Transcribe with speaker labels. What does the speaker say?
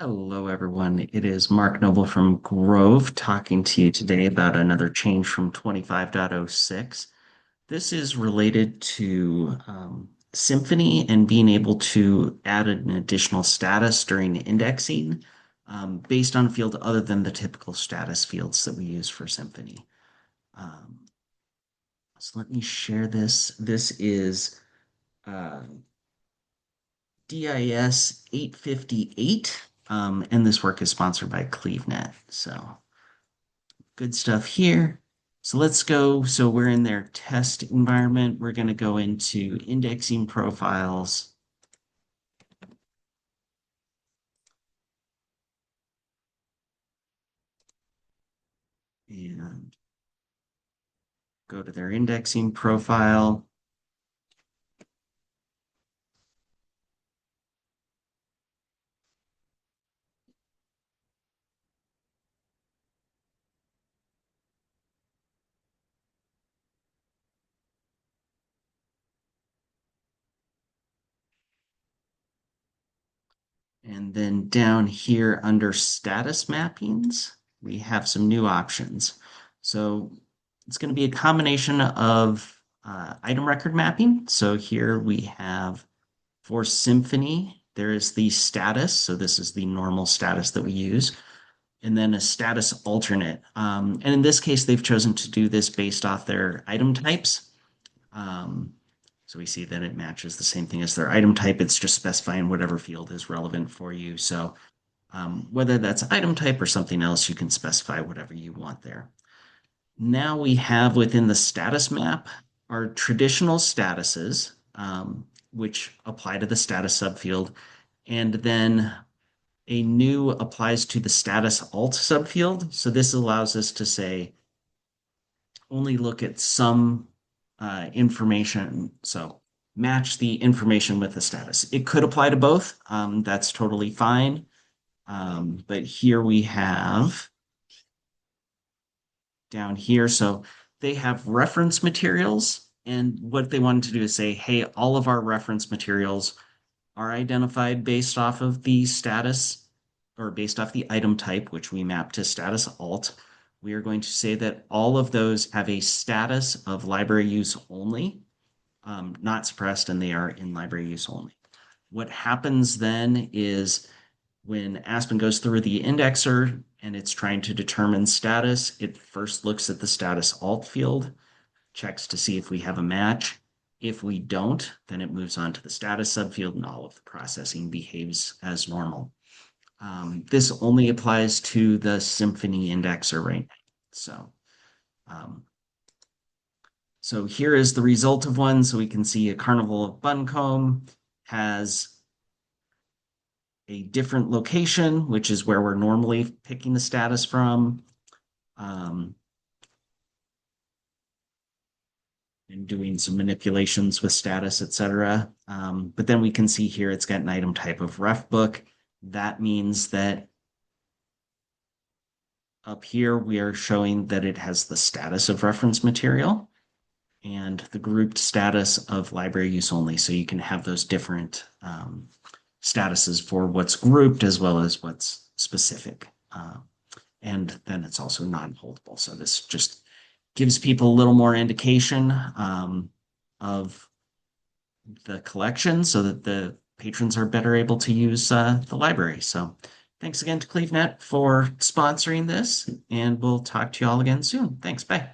Speaker 1: Hello, everyone. It is Mark Noble from Grove talking to you today about another change from 25.06. This is related to Symphony and being able to add an additional status during indexing based on a field other than the typical status fields that we use for Symphony. Um, so let me share this. This is uh, DIS 858. And this work is sponsored by CleveNet. So good stuff here. So let's go. So we're in their test environment. We're going to go into indexing profiles and go to their indexing profile. And then down here under status mappings, we have some new options. So it's going to be a combination of item record mapping. So here we have for Symphony, there is the status. So this is the normal status that we use. And then a status alternate. And in this case, they've chosen to do this based off their item types. Um, so we see that it matches the same thing as their item type. It's just specifying whatever field is relevant for you. So whether that's item type or something else, you can specify whatever you want there. Now we have within the status map our traditional statuses, which apply to the status subfield, and then a new applies to the status alt subfield. So this allows us to say only look at some information. So match the information with the status. It could apply to both. That's totally fine. But here we have down here. So they have reference materials. And what they wanted to do is say, hey, all of our reference materials are identified based off of the status or based off the item type, which we map to status alt. We are going to say that all of those have a status of library use only, not suppressed, and they are in library use only. What happens then is when Aspen goes through the indexer and it's trying to determine status, it first looks at the status alt field, checks to see if we have a match. If we don't, then it moves on to the status subfield and all of the processing behaves as normal. This only applies to the Symphony indexer right now. Um, so here is the result of one. So we can see a Carnival of Buncombe has a different location, which is where we're normally picking the status from. And doing some manipulations with status, etc. But then we can see here it's got an item type of ref book. That means that up here we are showing that it has the status of reference material and the grouped status of library use only. So you can have those different statuses for what's grouped as well as what's specific. And then it's also non-holdable. So this just gives people a little more indication of the collection so that the patrons are better able to use the library. So thanks again to CleveNet for sponsoring this, and we'll talk to you all again soon. Thanks. Bye.